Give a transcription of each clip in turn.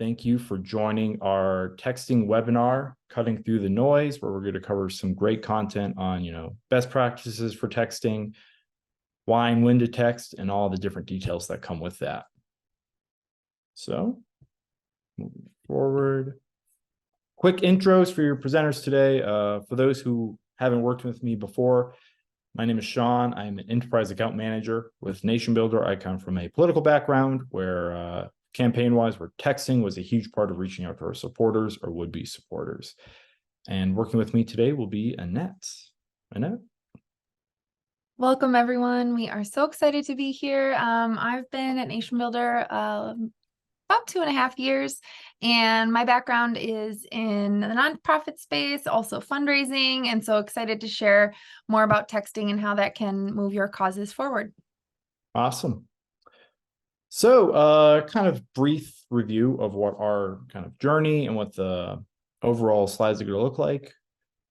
Thank you for joining our texting webinar, Cutting Through the Noise, where we're going to cover some great content on, best practices for texting, why and when to text, and all the different details that come with that. So, moving forward. Quick intros for your presenters today. For those who haven't worked with me before, my name is Sean. I'm an enterprise account manager with NationBuilder. I come from a political background where campaign-wise, where texting was a huge part of reaching out to our supporters or would-be supporters. And working with me today will be Annette. Annette? Welcome, everyone. We are so excited to be here. I've been at NationBuilder about 2.5 years, and my background is in the nonprofit space, also fundraising, and so excited to share more about texting and how that can move your causes forward. Awesome. So kind of brief review of what our kind of journey and what the overall slides are going to look like.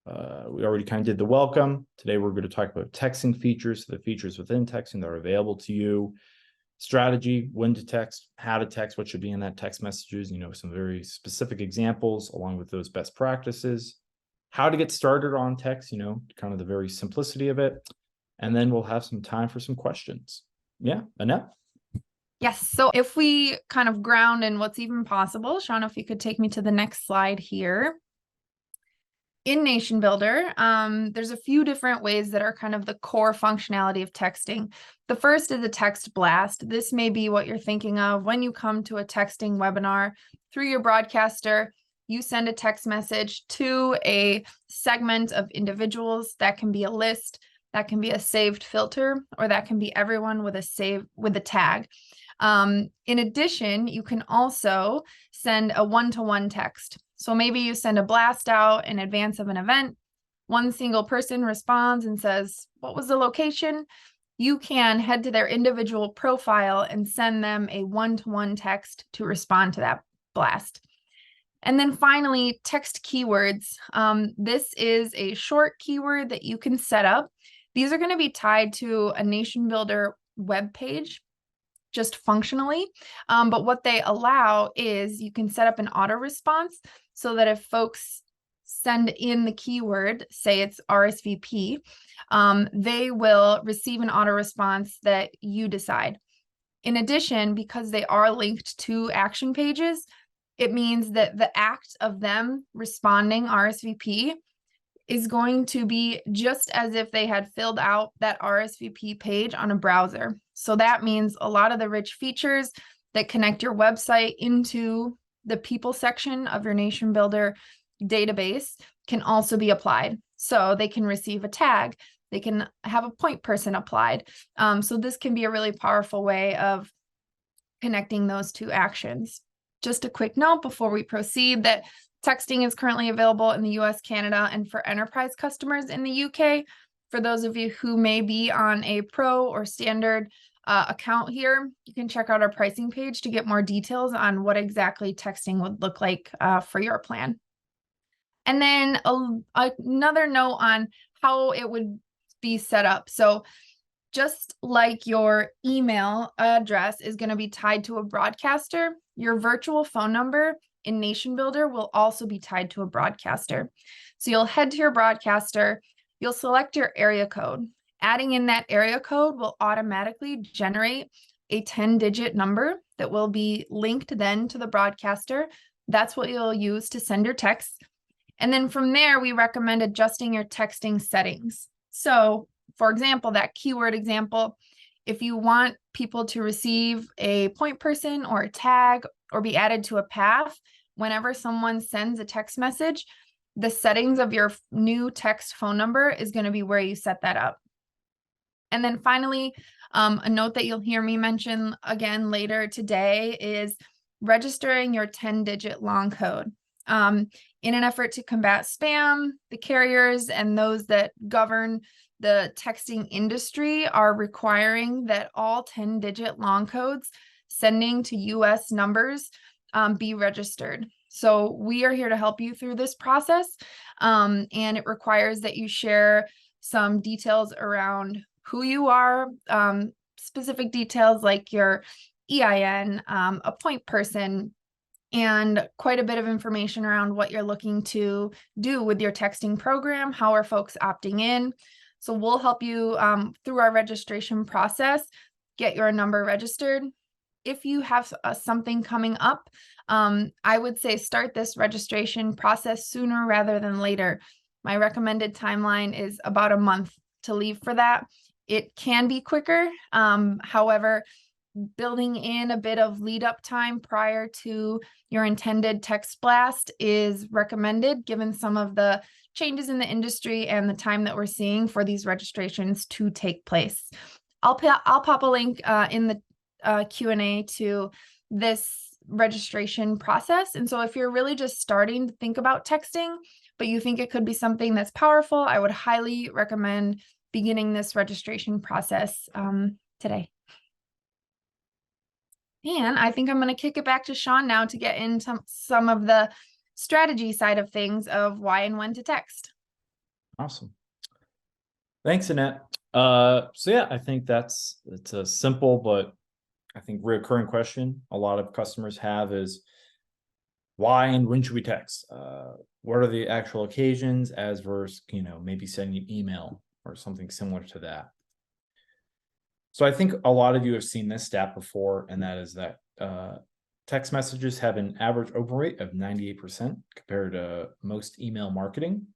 We already kind of did the welcome. Today, we're going to talk about texting features, the features within texting that are available to you, strategy, when to text, how to text, what should be in that text messages, some very specific examples along with those best practices, how to get started on text, kind of the very simplicity of it. And then we'll have some time for some questions. Yeah, Annette? Yes, so if we kind of ground in what's even possible, Sean, if you could take me to the next slide here. In NationBuilder, there's a few different ways that are kind of the core functionality of texting. The first is a text blast. This may be what you're thinking of when you come to a texting webinar. Through your broadcaster, you send a text message to a segment of individuals. That can be a list, that can be a saved filter, or that can be everyone with a tag. In addition, you can also send a one-to-one text. So maybe you send a blast out in advance of an event. One single person responds and says, "What was the location?" You can head to their individual profile and send them a one-to-one text to respond to that blast. And then finally, text keywords. This is a short keyword that you can set up. These are going to be tied to a NationBuilder web page, just functionally. But what they allow is you can set up an auto response so that if folks send in the keyword, say it's RSVP, they will receive an auto response that you decide. In addition, because they are linked to action pages, it means that the act of them responding RSVP is going to be just as if they had filled out that RSVP page on a browser. So that means a lot of the rich features that connect your website into the people section of your NationBuilder database can also be applied. So they can receive a tag, they can have a point person applied. So this can be a really powerful way of connecting those two actions. Just a quick note before we proceed that texting is currently available in the US, Canada, and for enterprise customers in the UK. For those of you who may be on a pro or standard account here, you can check out our pricing page to get more details on what exactly texting would look like for your plan. And then another note on how it would be set up. So just like your email address is going to be tied to a broadcaster, your virtual phone number in NationBuilder will also be tied to a broadcaster. So you'll head to your broadcaster, you'll select your area code. Adding in that area code will automatically generate a 10-digit number that will be linked then to the broadcaster. That's what you'll use to send your text. And then from there, we recommend adjusting your texting settings. So for example, that keyword example, if you want people to receive a point person or a tag or be added to a path, whenever someone sends a text message, the settings of your new text phone number is going to be where you set that up. And then finally, a note that you'll hear me mention again later today is registering your 10-digit long code. In an effort to combat spam, the carriers and those that govern the texting industry are requiring that all 10-digit long codes sending to US numbers be registered. So we are here to help you through this process, and it requires that you share some details around who you are, specific details like your EIN, a point person, and quite a bit of information around what you're looking to do with your texting program. How are folks opting in? So we'll help you through our registration process, get your number registered. If you have something coming up, I would say start this registration process sooner rather than later. My recommended timeline is about a month to leave for that. It can be quicker. However, building in a bit of lead up time prior to your intended text blast is recommended, given some of the changes in the industry and the time that we're seeing for these registrations to take place. I'll pop a link in the Q&A to this registration process. And so if you're really just starting to think about texting, but you think it could be something that's powerful, I would highly recommend beginning this registration process today. And I think I'm going to kick it back to Sean now to get into some of the strategy side of things of why and when to text. Awesome. Thanks, Annette. So yeah, I think it's a simple, but I think recurring question a lot of customers have is why and when should we text? What are the actual occasions as versus, maybe sending an email or something similar to that. So I think a lot of you have seen this stat before, and that is that text messages have an average open rate of 98% compared to most email marketing.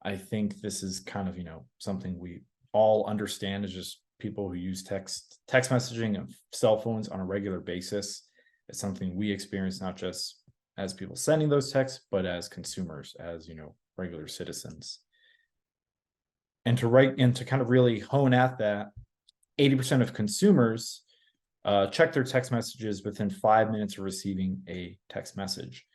I think this is kind of, something we all understand as just people who use text messaging and cell phones on a regular basis. It's something we experience not just as people sending those texts, but as consumers, as, regular citizens. And to kind of really hone at that, 80% of consumers check their text messages within 5 minutes of receiving a text message.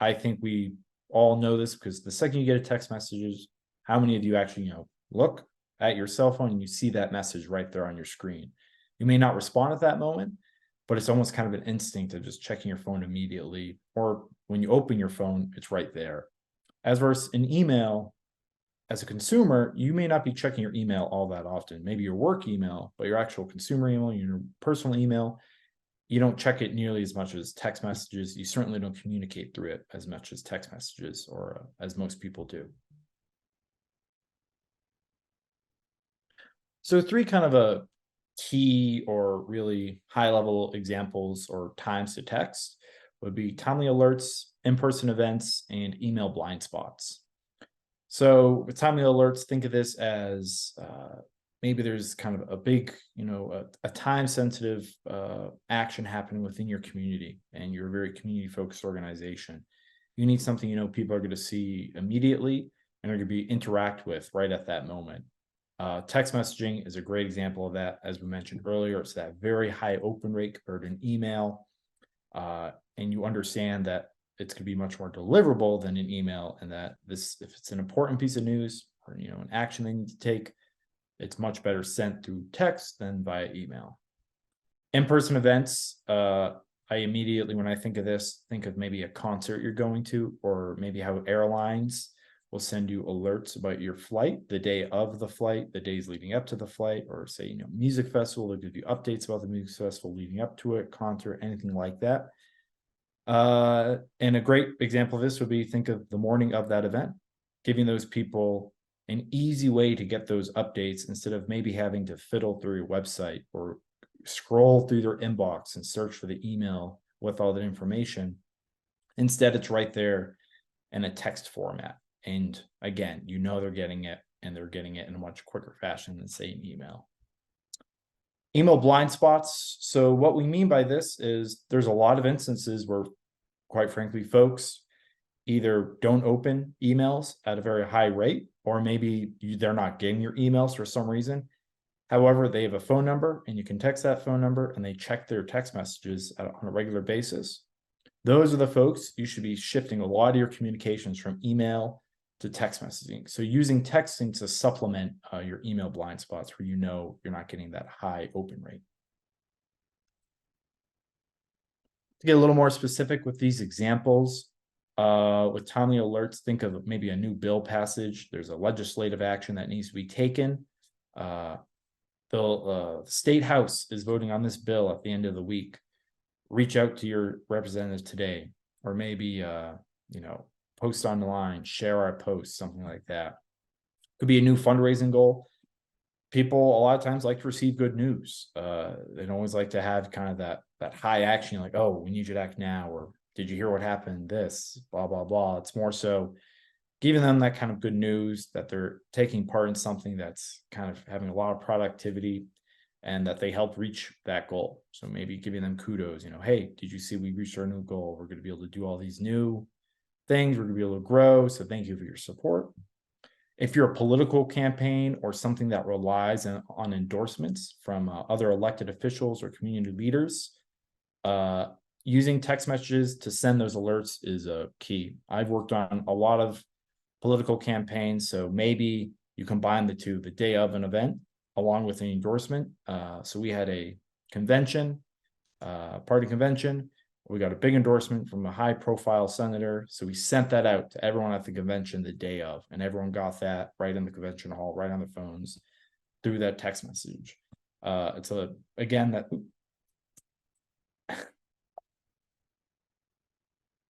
I think we all know this because the second you get a text message, how many of you actually, look at your cell phone and you see that message right there on your screen? You may not respond at that moment, but it's almost kind of an instinct of just checking your phone immediately. Or when you open your phone, it's right there. As versus an email, as a consumer, you may not be checking your email all that often, maybe your work email, but your actual consumer email, your personal email, you don't check it nearly as much as text messages. You certainly don't communicate through it as much as text messages, or as most people do. So 3 kind of a key or really high level examples or times to text would be timely alerts, in-person events, and email blind spots. So with timely alerts, think of this as maybe there's kind of a big, a time-sensitive action happening within your community, and you're a very community-focused organization. You need something, people are going to see immediately and are going to be interact with right at that moment. Text messaging is a great example of that. As we mentioned earlier, it's that very high open rate compared to an email. And you understand that it's going to be much more deliverable than an email, and that if it's an important piece of news or, an action they need to take, it's much better sent through text than via email. In-person events, I immediately, when I think of this, think of maybe a concert you're going to, or maybe how airlines will send you alerts about your flight, the day of the flight, the days leading up to the flight, or say, music festival, they'll give you updates about the music festival leading up to it, concert, anything like that. And a great example of this would be, think of the morning of that event, giving those people an easy way to get those updates instead of maybe having to fiddle through your website or scroll through their inbox and search for the email with all the information. Instead, it's right there in a text format. And again, they're getting it, and they're getting it in a much quicker fashion than, say, an email. Email blind spots. So what we mean by this is there's a lot of instances where, quite frankly, folks either don't open emails at a very high rate, or maybe they're not getting your emails for some reason. However, they have a phone number, and you can text that phone number, and they check their text messages on a regular basis. Those are the folks you should be shifting a lot of your communications from email to text messaging. So using texting to supplement your email blind spots where you're not getting that high open rate. To get a little more specific with these examples, with timely alerts, think of maybe a new bill passage. There's a legislative action that needs to be taken. The state house is voting on this bill at the end of the week. Reach out to your representative today. or maybe, you know, post online, share our posts, something like that. Could be a new fundraising goal. People a lot of times like to receive good news. They don't always like to have kind of that high action, like, oh, we need you to act now, or did you hear what happened? This, blah, blah, blah. It's more so giving them that kind of good news that they're taking part in something that's kind of having a lot of productivity and that they helped reach that goal. So maybe giving them kudos, you know, hey, did you see we reached our new goal? We're going to be able to do all these new things. We're going to be able to grow. So thank you for your support. If you're a political campaign or something that relies on endorsements from other elected officials or community leaders, using text messages to send those alerts is a key. I've worked on a lot of political campaigns, so maybe you combine the two, the day of an event along with an endorsement. So we had a convention, party convention. We got a big endorsement from a high profile senator. So we sent that out to everyone at the convention the day of, and everyone got that right in the convention hall, right on the phones through that text message. It's again, that,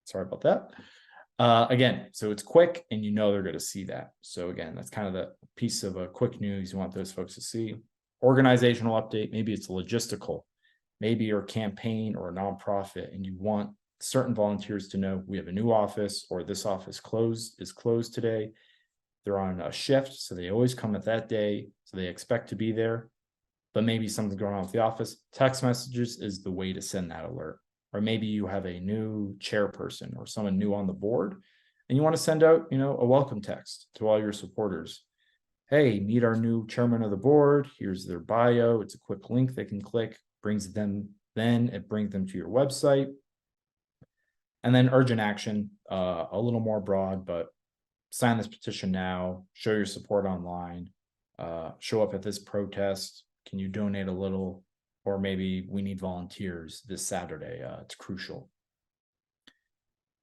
sorry about that. Again, so it's quick and you know they're going to see that. So again, that's kind of the piece of a quick news you want those folks to see. Organizational update, maybe it's logistical. Maybe you're a campaign or a nonprofit and you want certain volunteers to know we have a new office, or this office is closed today. They're on a shift, so they always come at that day, so they expect to be there, but maybe something's going on with the office. Text messages is the way to send that alert. Or maybe you have a new chairperson or someone new on the board and you want to send out, you know, a welcome text to all your supporters. Hey, meet our new chairman of the board. Here's their bio. It's a quick link they can click, brings them, then it brings them to your website. And then urgent action, a little more broad, but sign this petition now, show your support online, show up at this protest. Can you donate a little? Or maybe we need volunteers this Saturday. It's crucial.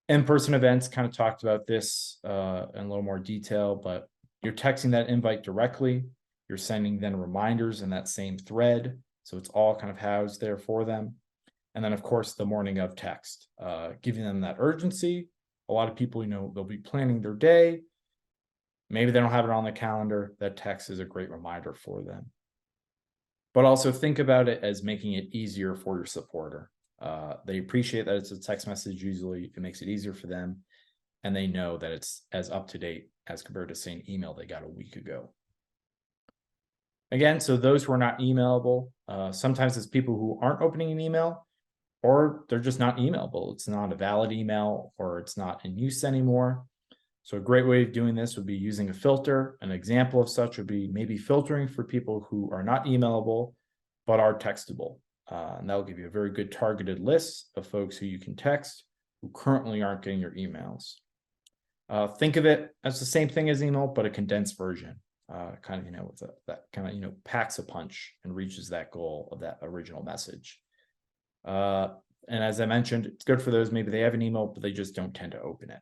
In-person events, kind of talked about this in a little more detail, but you're texting that invite directly. You're sending then reminders in that same thread. So it's all kind of housed there for them. And then, of course, the morning of text, giving them that urgency. A lot of people, you know, they'll be planning their day. Maybe they don't have it on the calendar. That text is a great reminder for them. But also think about it as making it easier for your supporter. They appreciate that it's a text message. Usually it makes it easier for them, and they know that it's as up to date as compared to, say, an email they got a week ago. Again, so those who are not emailable, sometimes it's people who aren't opening an email, or they're just not emailable. It's not a valid email, or it's not in use anymore. So a great way of doing this would be using a filter. An example of such would be maybe filtering for people who are not emailable, but are textable. And that'll give you a very good targeted list of folks who you can text who currently aren't getting your emails. Think of it as the same thing as email, but a condensed version. Kind of, you know, with that kind of, you know, packs a punch and reaches that goal of that original message. And as I mentioned, it's good for those, maybe they have an email, but they just don't tend to open it.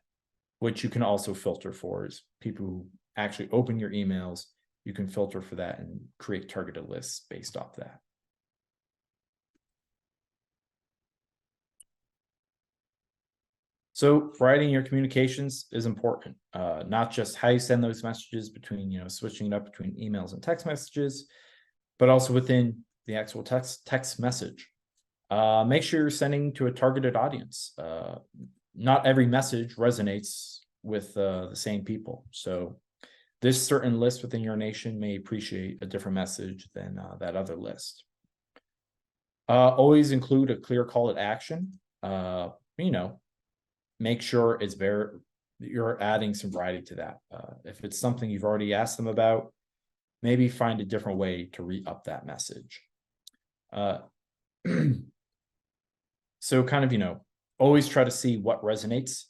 Which you can also filter for is people who actually open your emails. You can filter for that and create targeted lists based off that. So writing your communications is important, not just how you send those messages between, you know, switching it up between emails and text messages, but also within the actual text message. Make sure you're sending to a targeted audience. Not every message resonates with the same people. So this certain list within your nation may appreciate a different message than that other list. Always include a clear call to action. You know, make sure it's you're adding some variety to that. If it's something you've already asked them about, maybe find a different way to re-up that message. So kind of, you know, always try to see what resonates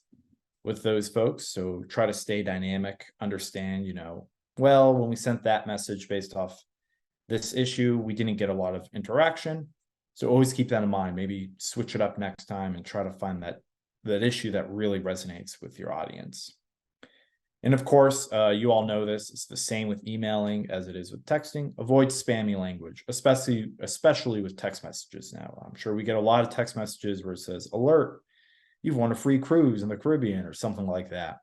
with those folks. So try to stay dynamic, understand, you know, well, when we sent that message based off this issue, we didn't get a lot of interaction. So always keep that in mind. Maybe switch it up next time and try to find that issue that really resonates with your audience. And of course, you all know this, it's the same with emailing as it is with texting. Avoid spammy language, especially with text messages now. I'm sure we get a lot of text messages where it says alert, you've won a free cruise in the Caribbean or something like that.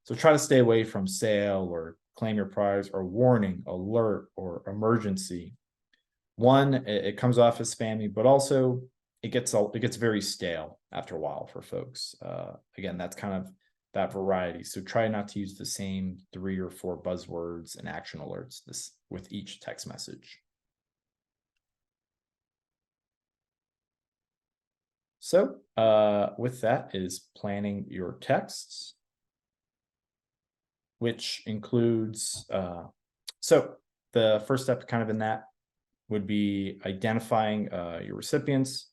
So try to stay away from sale or claim your prize or warning, alert, or emergency. One, it comes off as spammy, but also it gets very stale after a while for folks. Again, that's kind of that variety. So try not to use the same 3 or 4 buzzwords and action alerts with each text message. So with that is planning your texts, which includes, so the first step kind of in that would be identifying your recipients.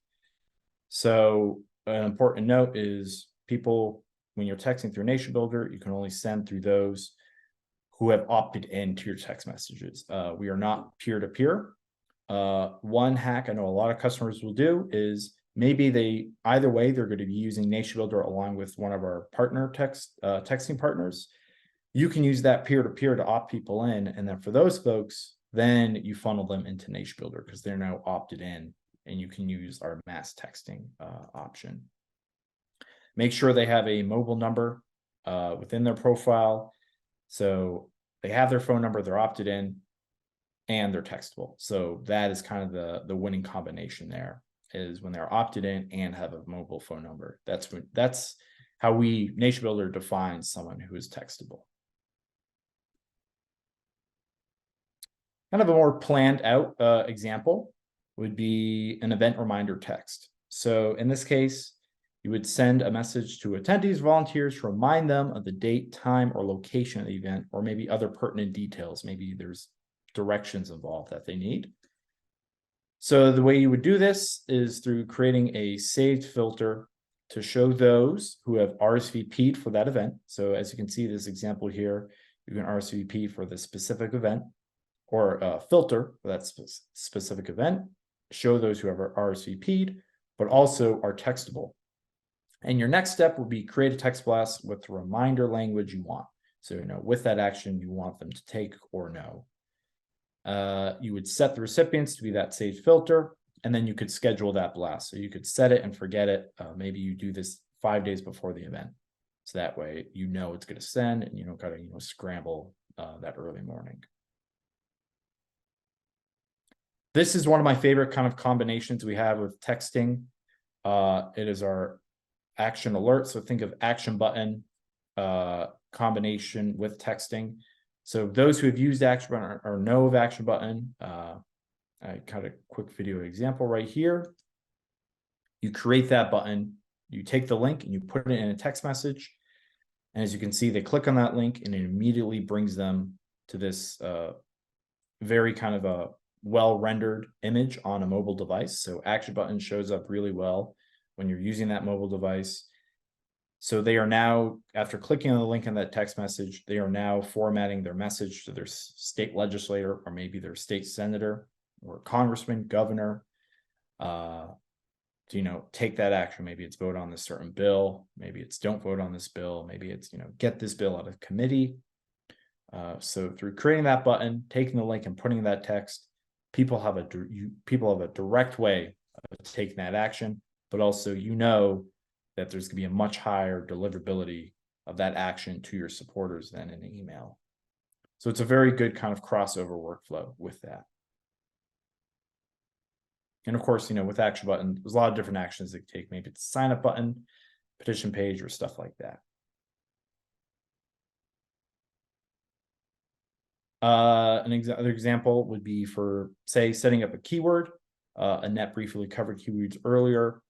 So an important note is people, when you're texting through NationBuilder, you can only send through those who have opted into your text messages. We are not peer-to-peer. One hack I know a lot of customers will do is maybe either way, they're going to be using NationBuilder along with one of our partner texting partners. You can use that peer-to-peer to opt people in. And then for those folks, then you funnel them into NationBuilder because they're now opted in, and you can use our mass texting option. Make sure they have a mobile number within their profile. So they have their phone number, they're opted in, and they're textable. So that is kind of the winning combination there, is when they're opted in and have a mobile phone number. That's how NationBuilder defines someone who is textable. Kind of a more planned out example would be an event reminder text. So in this case, you would send a message to attendees, volunteers to remind them of the date, time, or location of the event, or maybe other pertinent details. Maybe there's directions involved that they need. So the way you would do this is through creating a saved filter to show those who have RSVP'd for that event. So as you can see, this example here, you can RSVP for the specific event, or filter for that specific event, show those who have RSVP'd, but also are textable. And your next step will be create a text blast with the reminder language you want. So, with that action you want them to take or no. You would set the recipients to be that saved filter, and then you could schedule that blast. So you could set it and forget it. Maybe you do this 5 days before the event. So that way, it's going to send, and you don't got to, scramble that early morning. This is one of my favorite kind of combinations we have with texting. It is our action alert. So think of action button combination with texting. So those who have used action button or know of action button, I got a quick video example right here. You create that button, you take the link and you put it in a text message. And as you can see, they click on that link and it immediately brings them to this very kind of a well-rendered image on a mobile device. So action button shows up really well when you're using that mobile device. So they are now, after clicking on the link in that text message, they are now formatting their message to their state legislator, or maybe their state senator or congressman, governor, to, take that action. Maybe it's vote on this certain bill. Maybe it's don't vote on this bill. Maybe it's, get this bill out of committee. So through creating that button, taking the link and putting in that text, people have a direct way of taking that action, but also that there's going to be a much higher deliverability of that action to your supporters than in an email. So it's a very good kind of crossover workflow with that. And of course, with action button, there's a lot of different actions that take. Maybe it's a sign up button, petition page, or stuff like that. Another example would be for, say, setting up a keyword. Annette briefly covered keywords earlier,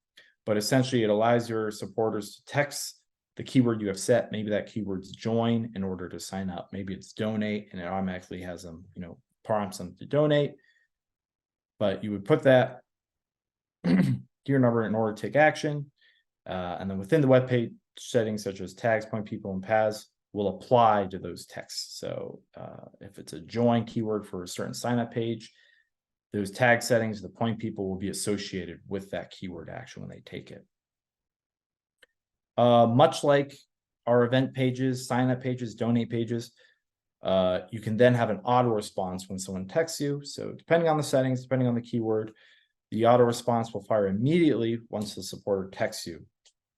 but essentially it allows your supporters to text the keyword you have set. Maybe that keyword's join in order to sign up. Maybe it's donate, and it automatically has them, prompts them to donate. But you would put that gear number in order to take action. And then within the web page settings, such as tags, point people, and paths, will apply to those texts. So if it's a join keyword for a certain sign-up page, those tag settings, the point people, will be associated with that keyword action when they take it. Much like our event pages, sign-up pages, donate pages, you can then have an auto response when someone texts you. So depending on the settings, depending on the keyword, the auto response will fire immediately once the supporter texts you.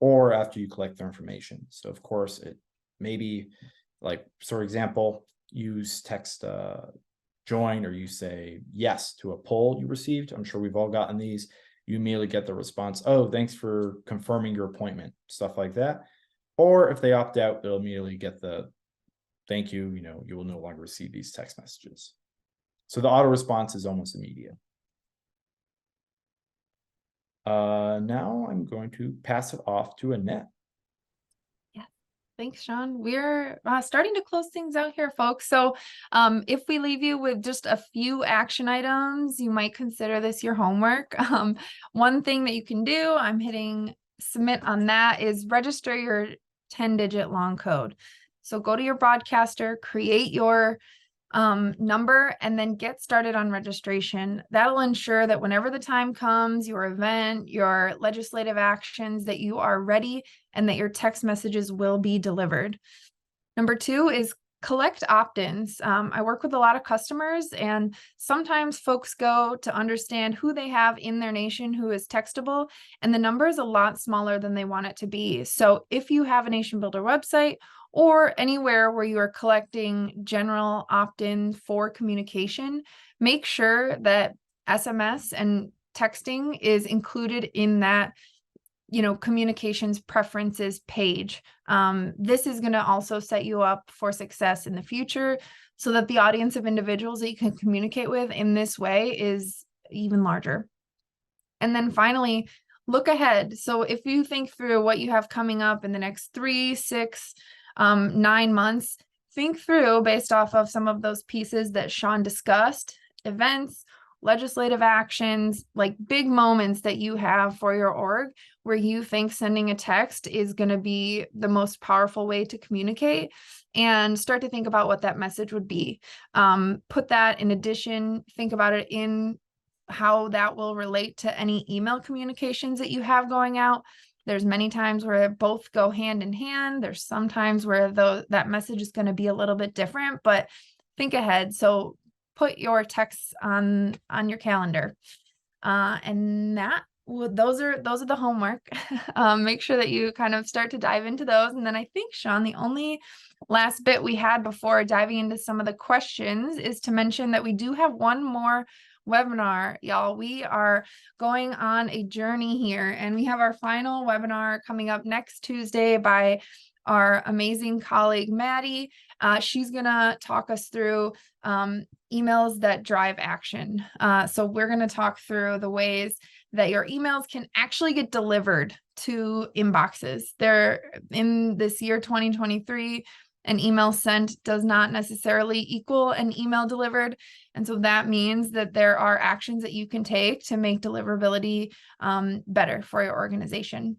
or after you collect their information. So of course, it maybe like, for example, use text join, or you say yes to a poll you received. I'm sure we've all gotten these. You immediately get the response, oh, thanks for confirming your appointment, stuff like that. Or if they opt out, they'll immediately get the thank you, you will no longer receive these text messages. So the auto response is almost immediate. Now I'm going to pass it off to Annette. Thanks, Sean. We're starting to close things out here, folks. So if we leave you with just a few action items, you might consider this your homework. One thing that you can do, I'm hitting submit on that, is register your 10-digit long code. So go to your broadcaster, create your number, and then get started on registration. That'll ensure that whenever the time comes, your event, your legislative actions, that you are ready and that your text messages will be delivered. Number 2 is collect opt-ins. I work with a lot of customers, and sometimes folks go to understand who they have in their nation who is textable, and the number is a lot smaller than they want it to be. So if you have a NationBuilder website or anywhere where you are collecting general opt-in for communication, make sure that SMS and texting is included in that communications preferences page. This is going to also set you up for success in the future, so that the audience of individuals that you can communicate with in this way is even larger. And then finally, look ahead. So if you think through what you have coming up in the next 3, 6, 9 months, think through, based off of some of those pieces that Sean discussed, events, legislative actions, like big moments that you have for your org, where you think sending a text is going to be the most powerful way to communicate, and start to think about what that message would be. Put that in addition, think about it in how that will relate to any email communications that you have going out. There's many times where both go hand in hand. There's some times where that message is going to be a little bit different, but think ahead. So put your texts on your calendar. And those are the homework. Make sure that you kind of start to dive into those. And then I think, Sean, the only last bit we had before diving into some of the questions is to mention that we do have one more webinar, y'all. We are going on a journey here, and we have our final webinar coming up next Tuesday by our amazing colleague, Maddie. She's gonna talk us through emails that drive action. So we're gonna talk through the ways that your emails can actually get delivered to inboxes. They're in this year 2023, an email sent does not necessarily equal an email delivered. And so that means that there are actions that you can take to make deliverability better for your organization.